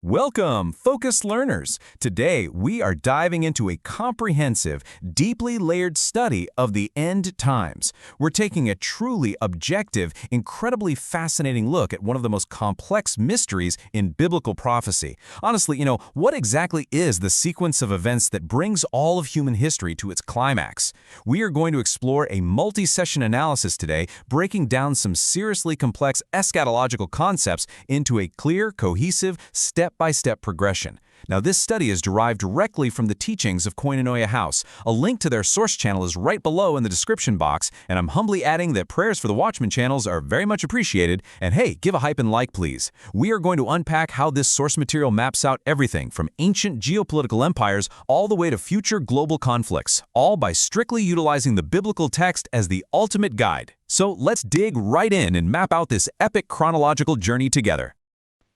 Welcome, focused learners! Today, we are diving into a comprehensive, deeply layered study of the end times. We're taking a truly objective, incredibly fascinating look at one of the most complex mysteries in biblical prophecy. Honestly, what exactly is the sequence of events that brings all of human history to its climax? We are going to explore a multi-session analysis today, breaking down some seriously complex eschatological concepts into a clear, cohesive, step-by-step progression. Now, this study is derived directly from the teachings of Koinonia House. A link to their source channel is right below in the description box, and I'm humbly adding that prayers for the Watchmen channels are very much appreciated, and hey, give a hype and like, please. We are going to unpack how this source material maps out everything from ancient geopolitical empires all the way to future global conflicts, all by strictly utilizing the biblical text as the ultimate guide. So let's dig right in and map out this epic chronological journey together.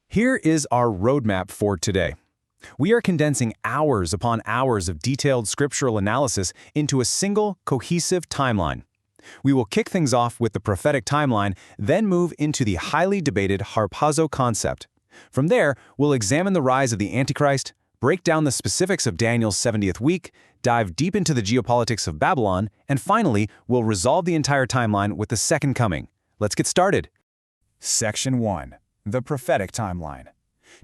Here is our roadmap for today. We are condensing hours upon hours of detailed scriptural analysis into a single, cohesive timeline. We will kick things off with the prophetic timeline, then move into the highly debated harpazo concept. From there, we'll examine the rise of the Antichrist, break down the specifics of Daniel's 70th week, dive deep into the geopolitics of Babylon, and finally, we'll resolve the entire timeline with the second coming. Let's get started. Section 1. The prophetic timeline.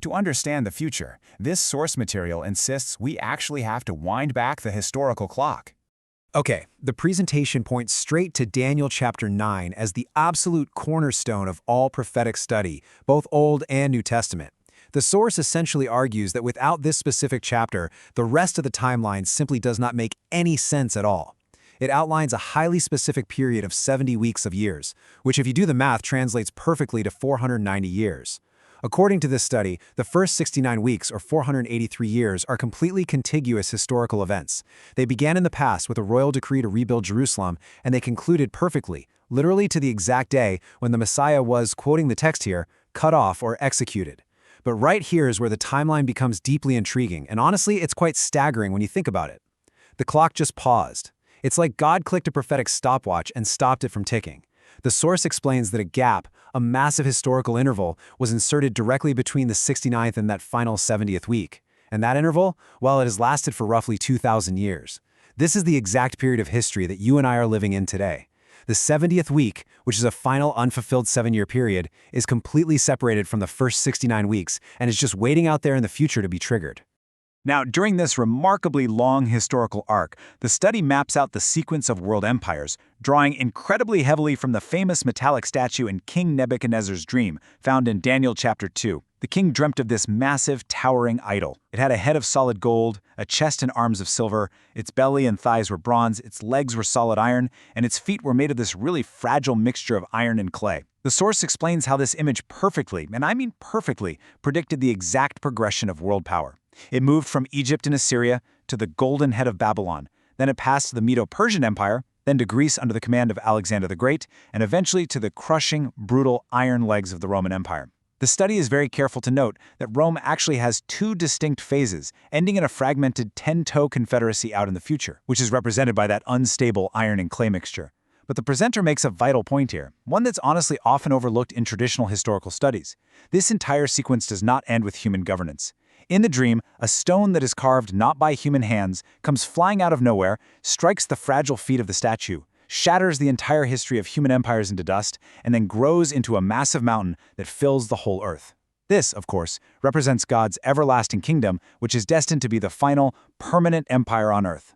To understand the future, this source material insists we actually have to wind back the historical clock. Okay, the presentation points straight to Daniel chapter 9 as the absolute cornerstone of all prophetic study, both Old and New Testament. The source essentially argues that without this specific chapter, the rest of the timeline simply does not make any sense at all. It outlines a highly specific period of 70 weeks of years, which if you do the math translates perfectly to 490 years. According to this study, the first 69 weeks or 483 years are completely contiguous historical events. They began in the past with a royal decree to rebuild Jerusalem, and they concluded perfectly, literally to the exact day when the Messiah was, quoting the text here, cut off or executed. But right here is where the timeline becomes deeply intriguing, and honestly, it's quite staggering when you think about it. The clock just paused. It's like God clicked a prophetic stopwatch and stopped it from ticking. The source explains that a gap, a massive historical interval, was inserted directly between the 69th and that final 70th week. And that interval, well, it has lasted for roughly 2,000 years. This is the exact period of history that you and I are living in today. The 70th week, which is a final unfulfilled 7-year period, is completely separated from the first 69 weeks and is just waiting out there in the future to be triggered. Now, during this remarkably long historical arc, the study maps out the sequence of world empires, drawing incredibly heavily from the famous metallic statue in King Nebuchadnezzar's dream, found in Daniel chapter 2. The king dreamt of this massive, towering idol. It had a head of solid gold, a chest and arms of silver, its belly and thighs were bronze, its legs were solid iron, and its feet were made of this really fragile mixture of iron and clay. The source explains how this image perfectly, and I mean perfectly, predicted the exact progression of world power. It moved from Egypt and Assyria to the golden head of Babylon. Then it passed to the Medo-Persian Empire, then to Greece under the command of Alexander the Great, and eventually to the crushing, brutal iron legs of the Roman Empire. The study is very careful to note that Rome actually has two distinct phases, ending in a fragmented 10-toe confederacy out in the future, which is represented by that unstable iron and clay mixture. But the presenter makes a vital point here, one that's honestly often overlooked in traditional historical studies. This entire sequence does not end with human governance. In the dream, a stone that is carved not by human hands comes flying out of nowhere, strikes the fragile feet of the statue, shatters the entire history of human empires into dust, and then grows into a massive mountain that fills the whole earth. This, of course, represents God's everlasting kingdom, which is destined to be the final, permanent empire on earth.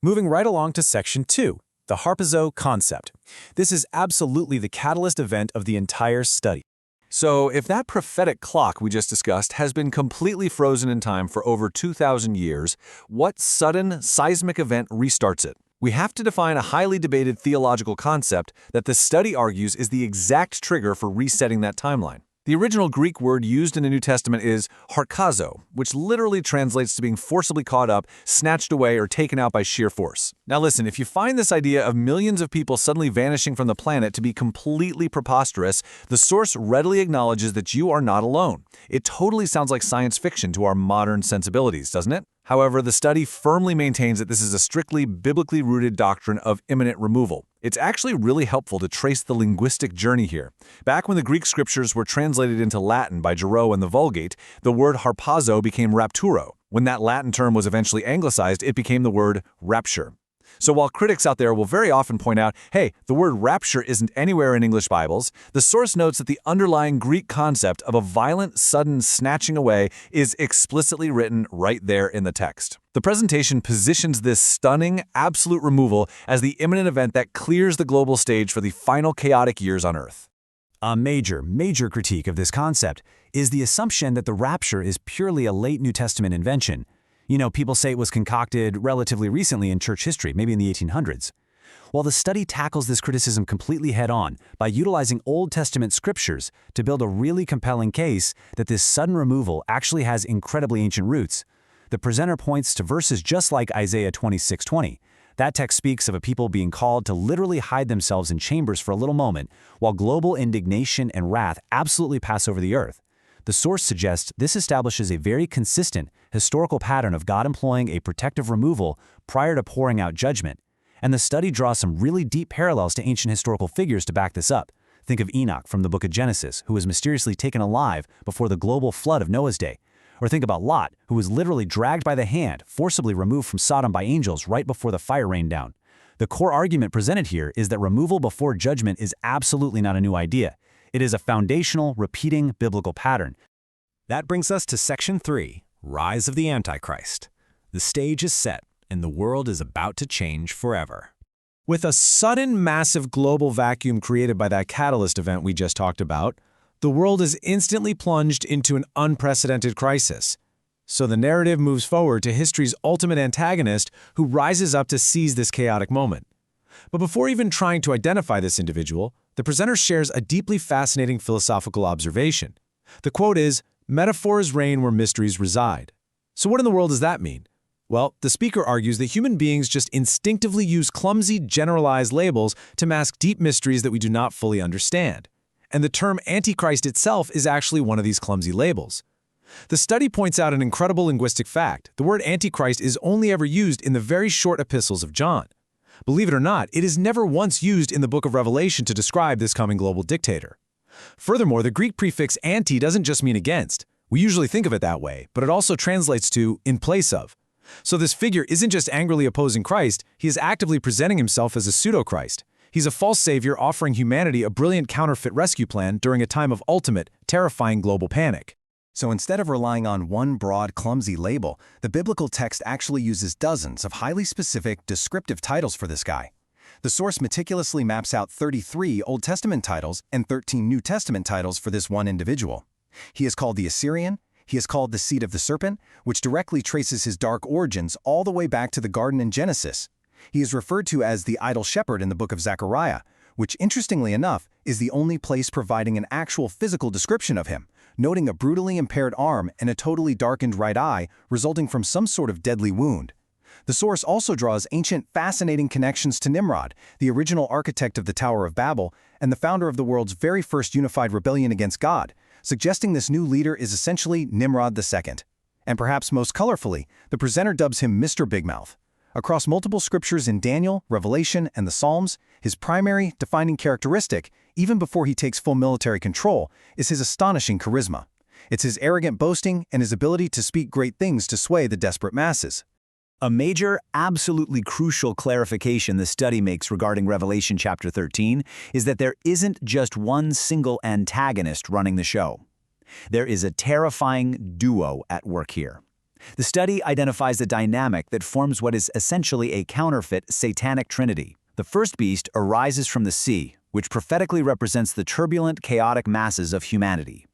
Moving right along to Section 2, the harpazo concept. This is absolutely the catalyst event of the entire study. So, if that prophetic clock we just discussed has been completely frozen in time for over 2,000 years, what sudden seismic event restarts it? We have to define a highly debated theological concept that the study argues is the exact trigger for resetting that timeline. The original Greek word used in the New Testament is harpazo, which literally translates to being forcibly caught up, snatched away, or taken out by sheer force. Now listen, if you find this idea of millions of people suddenly vanishing from the planet to be completely preposterous, the source readily acknowledges that you are not alone. It totally sounds like science fiction to our modern sensibilities, doesn't it? However, the study firmly maintains that this is a strictly biblically rooted doctrine of imminent removal. It's actually really helpful to trace the linguistic journey here. Back when the Greek scriptures were translated into Latin by Gero and the Vulgate, the word harpazo became rapturo. When that Latin term was eventually anglicized, it became the word rapture. So while critics out there will very often point out, hey, the word rapture isn't anywhere in English Bibles, the source notes that the underlying Greek concept of a violent, sudden snatching away is explicitly written right there in the text. The presentation positions this stunning, absolute removal as the imminent event that clears the global stage for the final chaotic years on Earth. A major critique of this concept is the assumption that the rapture is purely a late New Testament invention. People say it was concocted relatively recently in church history, maybe in the 1800s. While the study tackles this criticism completely head-on by utilizing Old Testament scriptures to build a really compelling case that this sudden removal actually has incredibly ancient roots, the presenter points to verses just like Isaiah 26:20. That text speaks of a people being called to literally hide themselves in chambers for a little moment while global indignation and wrath absolutely pass over the earth. The source suggests this establishes a very consistent historical pattern of God employing a protective removal prior to pouring out judgment. And the study draws some really deep parallels to ancient historical figures to back this up. Think of Enoch from the book of Genesis, who was mysteriously taken alive before the global flood of Noah's day. Or think about Lot, who was literally dragged by the hand, forcibly removed from Sodom by angels right before the fire rained down. The core argument presented here is that removal before judgment is absolutely not a new idea. It is a foundational, repeating biblical pattern. That brings us to Section 3, Rise of the Antichrist. The stage is set, and the world is about to change forever. With a sudden, massive global vacuum created by that catalyst event we just talked about, the world is instantly plunged into an unprecedented crisis. So the narrative moves forward to history's ultimate antagonist who rises up to seize this chaotic moment. But before even trying to identify this individual, the presenter shares a deeply fascinating philosophical observation. The quote is, "Metaphors reign where mysteries reside." So what in the world does that mean? Well, the speaker argues that human beings just instinctively use clumsy, generalized labels to mask deep mysteries that we do not fully understand. And the term Antichrist itself is actually one of these clumsy labels. The study points out an incredible linguistic fact. The word Antichrist is only ever used in the very short epistles of John. Believe it or not, it is never once used in the book of Revelation to describe this coming global dictator. Furthermore, the Greek prefix anti doesn't just mean against. We usually think of it that way, but it also translates to in place of. So this figure isn't just angrily opposing Christ, he is actively presenting himself as a pseudo-Christ. He's a false savior offering humanity a brilliant counterfeit rescue plan during a time of ultimate, terrifying global panic. So instead of relying on one broad, clumsy label, the biblical text actually uses dozens of highly specific, descriptive titles for this guy. The source meticulously maps out 33 Old Testament titles and 13 New Testament titles for this one individual. He is called the Assyrian, he is called the seed of the serpent, which directly traces his dark origins all the way back to the garden in Genesis. He is referred to as the idol shepherd in the book of Zechariah, which interestingly enough is the only place providing an actual physical description of him, noting a brutally impaired arm and a totally darkened right eye resulting from some sort of deadly wound. The source also draws ancient, fascinating connections to Nimrod, the original architect of the Tower of Babel and the founder of the world's very first unified rebellion against God, suggesting this new leader is essentially Nimrod II. And perhaps most colorfully, the presenter dubs him Mr. Big Mouth. Across multiple scriptures in Daniel, Revelation, and the Psalms, his primary, defining characteristic, even before he takes full military control, is his astonishing charisma. It's his arrogant boasting and his ability to speak great things to sway the desperate masses. A major, absolutely crucial clarification the study makes regarding Revelation chapter 13 is that there isn't just one single antagonist running the show. There is a terrifying duo at work here. The study identifies a dynamic that forms what is essentially a counterfeit satanic trinity. The first beast arises from the sea, which prophetically represents the turbulent, chaotic masses of humanity.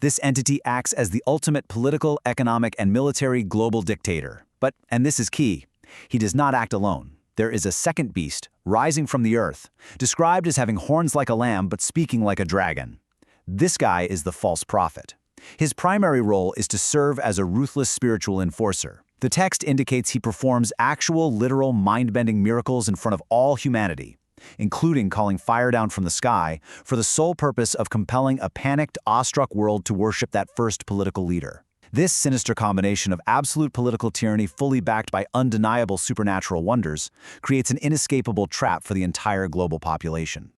This entity acts as the ultimate political, economic, and military global dictator. But, and this is key, he does not act alone. There is a second beast, rising from the earth, described as having horns like a lamb but speaking like a dragon. This guy is the false prophet. His primary role is to serve as a ruthless spiritual enforcer. The text indicates he performs actual, literal, mind-bending miracles in front of all humanity, including calling fire down from the sky for the sole purpose of compelling a panicked, awestruck world to worship that first political leader. This sinister combination of absolute political tyranny fully backed by undeniable supernatural wonders creates an inescapable trap for the entire global population.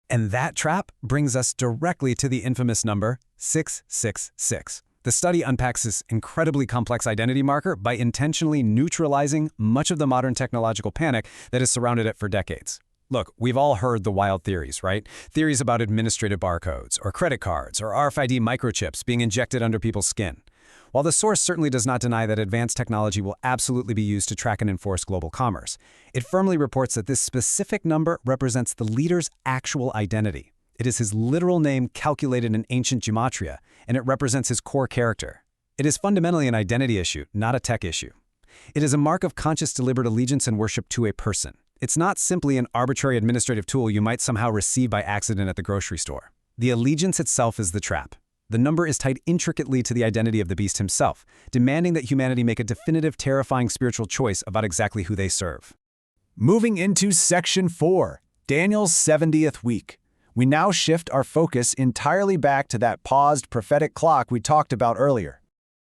And that trap brings us directly to the infamous number 666. The study unpacks this incredibly complex identity marker by intentionally neutralizing much of the modern technological panic that has surrounded it for decades. Look, we've all heard the wild theories, right? Theories about administrative barcodes, or credit cards, or RFID microchips being injected under people's skin. While the source certainly does not deny that advanced technology will absolutely be used to track and enforce global commerce, it firmly reports that this specific number represents the leader's actual identity. It is his literal name calculated in ancient gematria, and it represents his core character. It is fundamentally an identity issue, not a tech issue. It is a mark of conscious deliberate allegiance and worship to a person. It's not simply an arbitrary administrative tool you might somehow receive by accident at the grocery store. The allegiance itself is the trap. The number is tied intricately to the identity of the beast himself, demanding that humanity make a definitive, terrifying spiritual choice about exactly who they serve. Moving into Section 4, Daniel's 70th week. We now shift our focus entirely back to that paused prophetic clock we talked about earlier.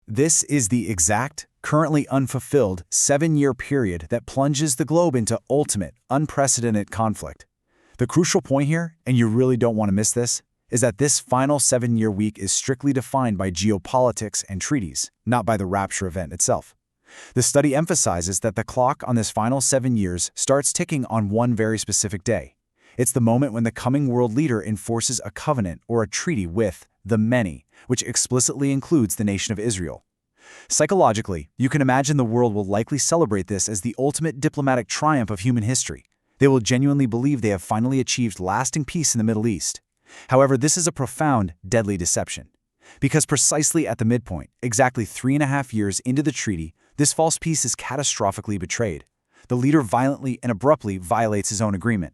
This is the exact, currently unfulfilled 7-year period that plunges the globe into ultimate, unprecedented conflict. The crucial point here, and you really don't want to miss this, is that this final 7-year week is strictly defined by geopolitics and treaties, not by the Rapture event itself. The study emphasizes that the clock on this final 7 years starts ticking on one very specific day. It's the moment when the coming world leader enforces a covenant or a treaty with the many, which explicitly includes the nation of Israel. Psychologically, you can imagine the world will likely celebrate this as the ultimate diplomatic triumph of human history. They will genuinely believe they have finally achieved lasting peace in the Middle East. However, this is a profound, deadly deception. Because precisely at the midpoint, exactly 3.5 years into the treaty, this false peace is catastrophically betrayed. The leader violently and abruptly violates his own agreement.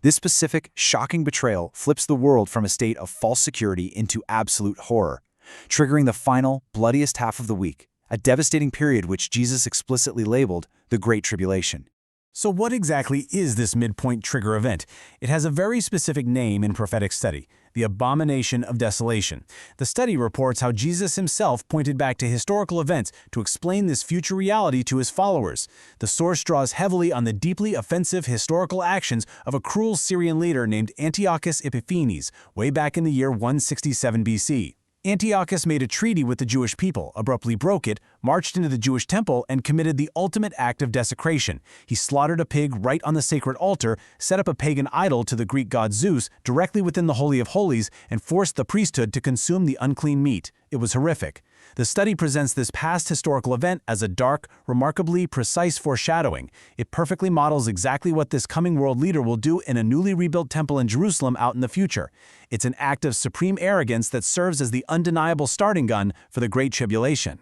This specific, shocking betrayal flips the world from a state of false security into absolute horror, triggering the final, bloodiest half of the week, a devastating period which Jesus explicitly labeled the Great Tribulation. So what exactly is this midpoint trigger event? It has a very specific name in prophetic study, the Abomination of Desolation. The study reports how Jesus himself pointed back to historical events to explain this future reality to his followers. The source draws heavily on the deeply offensive historical actions of a cruel Syrian leader named Antiochus Epiphanes way back in the year 167 BC. Antiochus made a treaty with the Jewish people, abruptly broke it, marched into the Jewish temple, and committed the ultimate act of desecration. He slaughtered a pig right on the sacred altar, set up a pagan idol to the Greek god Zeus directly within the Holy of Holies, and forced the priesthood to consume the unclean meat. It was horrific. The study presents this past historical event as a dark, remarkably precise foreshadowing. It perfectly models exactly what this coming world leader will do in a newly rebuilt temple in Jerusalem out in the future. It's an act of supreme arrogance that serves as the undeniable starting gun for the Great Tribulation.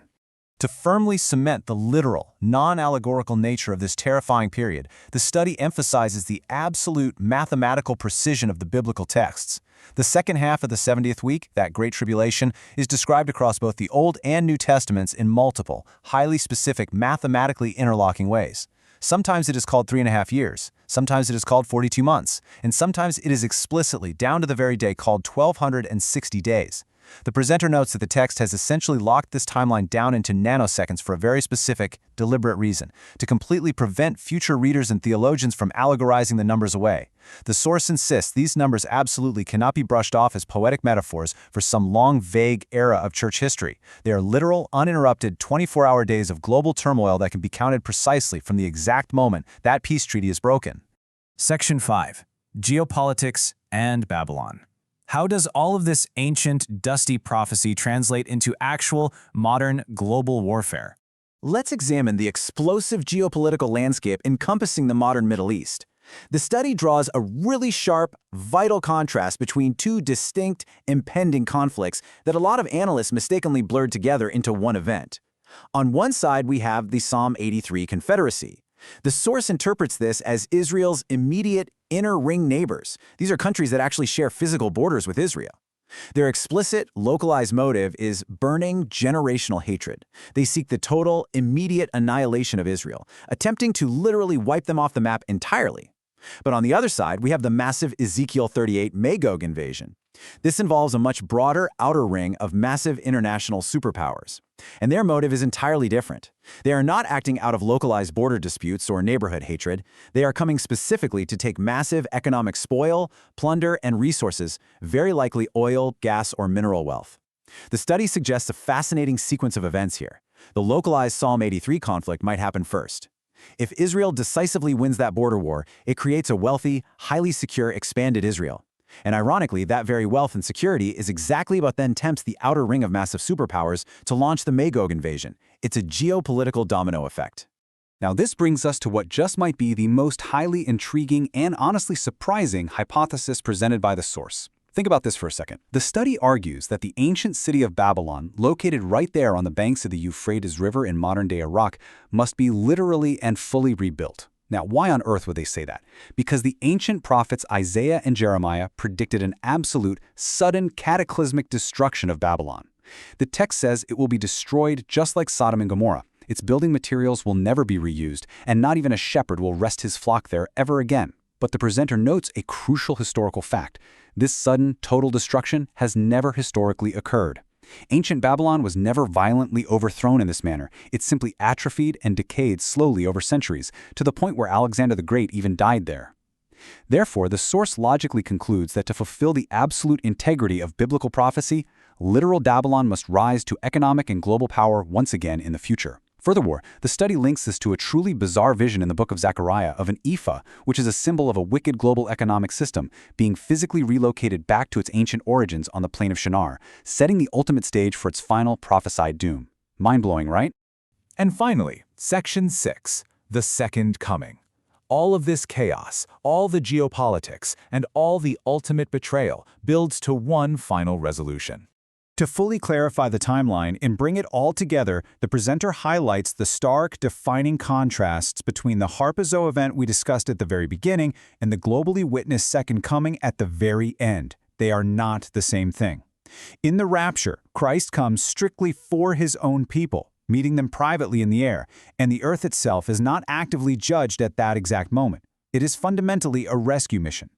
To firmly cement the literal, non-allegorical nature of this terrifying period, the study emphasizes the absolute mathematical precision of the biblical texts. The second half of the 70th week, that Great Tribulation, is described across both the Old and New Testaments in multiple, highly specific, mathematically interlocking ways. Sometimes it is called 3.5 years, sometimes it is called 42 months, and sometimes it is explicitly, down to the very day, called 1,260 days. The presenter notes that the text has essentially locked this timeline down into nanoseconds for a very specific, deliberate reason, to completely prevent future readers and theologians from allegorizing the numbers away. The source insists these numbers absolutely cannot be brushed off as poetic metaphors for some long, vague era of church history. They are literal, uninterrupted, 24-hour days of global turmoil that can be counted precisely from the exact moment that peace treaty is broken. Section 5. Geopolitics and Babylon. How does all of this ancient, dusty prophecy translate into actual, modern, global warfare? Let's examine the explosive geopolitical landscape encompassing the modern Middle East. The study draws a really sharp, vital contrast between two distinct, impending conflicts that a lot of analysts mistakenly blurred together into one event. On one side, we have the Psalm 83 Confederacy. The source interprets this as Israel's immediate inner ring neighbors. These are countries that actually share physical borders with Israel. Their explicit, localized motive is burning generational hatred. They seek the total, immediate annihilation of Israel, attempting to literally wipe them off the map entirely. But on the other side, we have the massive Ezekiel 38 Magog Invasion. This involves a much broader outer ring of massive international superpowers. And their motive is entirely different. They are not acting out of localized border disputes or neighborhood hatred. They are coming specifically to take massive economic spoil, plunder, and resources, very likely oil, gas, or mineral wealth. The study suggests a fascinating sequence of events here. The localized Psalm 83 conflict might happen first. If Israel decisively wins that border war, it creates a wealthy, highly secure, expanded Israel. And ironically, that very wealth and security is exactly what then tempts the outer ring of massive superpowers to launch the Magog Invasion. It's a geopolitical domino effect. Now this brings us to what just might be the most highly intriguing and honestly surprising hypothesis presented by the source. Think about this for a second. The study argues that the ancient city of Babylon, located right there on the banks of the Euphrates River in modern-day Iraq, must be literally and fully rebuilt. Now, why on earth would they say that? Because the ancient prophets Isaiah and Jeremiah predicted an absolute, sudden, cataclysmic destruction of Babylon. The text says it will be destroyed just like Sodom and Gomorrah. Its building materials will never be reused, and not even a shepherd will rest his flock there ever again. But the presenter notes a crucial historical fact. This sudden, total destruction has never historically occurred. Ancient Babylon was never violently overthrown in this manner. It simply atrophied and decayed slowly over centuries, to the point where Alexander the Great even died there. Therefore, the source logically concludes that to fulfill the absolute integrity of biblical prophecy, literal Babylon must rise to economic and global power once again in the future. Furthermore, the study links this to a truly bizarre vision in the book of Zechariah of an ephah, which is a symbol of a wicked global economic system, being physically relocated back to its ancient origins on the plain of Shinar, setting the ultimate stage for its final prophesied doom. Mind-blowing, right? And finally, Section 6, the Second Coming. All of this chaos, all the geopolitics, and all the ultimate betrayal builds to one final resolution. To fully clarify the timeline and bring it all together, the presenter highlights the stark, defining contrasts between the Harpazo event we discussed at the very beginning and the globally witnessed Second Coming at the very end. They are not the same thing. In the Rapture, Christ comes strictly for his own people, meeting them privately in the air, and the earth itself is not actively judged at that exact moment. It is fundamentally a rescue mission.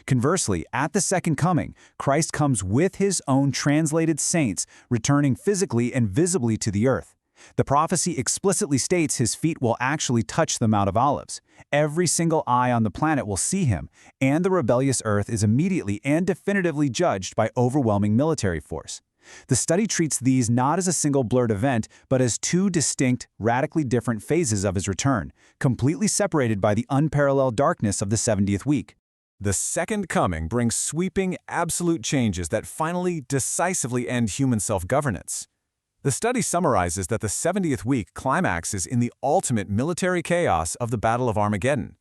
Conversely, at the Second Coming, Christ comes with his own translated saints, returning physically and visibly to the earth. The prophecy explicitly states his feet will actually touch the Mount of Olives. Every single eye on the planet will see him, and the rebellious earth is immediately and definitively judged by overwhelming military force. The study treats these not as a single blurred event, but as two distinct, radically different phases of his return, completely separated by the unparalleled darkness of the 70th week. The Second Coming brings sweeping, absolute changes that finally, decisively end human self-governance. The study summarizes that the 70th week climaxes in the ultimate military chaos of the Battle of Armageddon.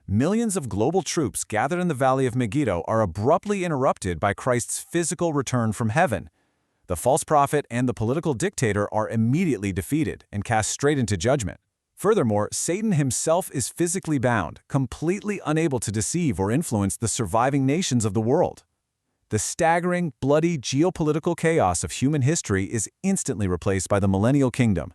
Millions of global troops gathered in the Valley of Megiddo are abruptly interrupted by Christ's physical return from heaven. The false prophet and the political dictator are immediately defeated and cast straight into judgment. Furthermore, Satan himself is physically bound, completely unable to deceive or influence the surviving nations of the world. The staggering, bloody geopolitical chaos of human history is instantly replaced by the millennial kingdom.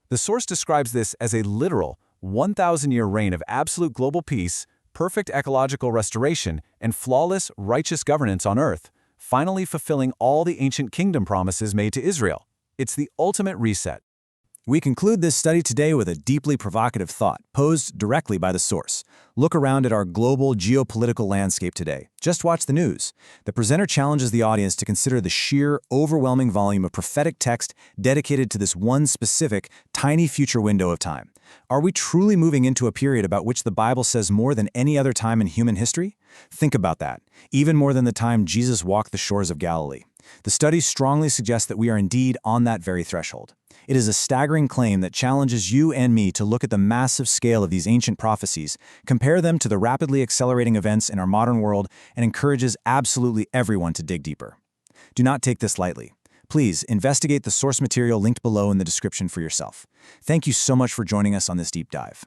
The source describes this as a literal, 1,000-year reign of absolute global peace, perfect ecological restoration, and flawless, righteous governance on earth, finally fulfilling all the ancient kingdom promises made to Israel. It's the ultimate reset. We conclude this study today with a deeply provocative thought, posed directly by the source. Look around at our global geopolitical landscape today. Just watch the news. The presenter challenges the audience to consider the sheer, overwhelming volume of prophetic text dedicated to this one specific, tiny future window of time. Are we truly moving into a period about which the Bible says more than any other time in human history? Think about that, even more than the time Jesus walked the shores of Galilee. The study strongly suggests that we are indeed on that very threshold. It is a staggering claim that challenges you and me to look at the massive scale of these ancient prophecies, compare them to the rapidly accelerating events in our modern world, and encourages absolutely everyone to dig deeper. Do not take this lightly. Please investigate the source material linked below in the description for yourself. Thank you so much for joining us on this deep dive.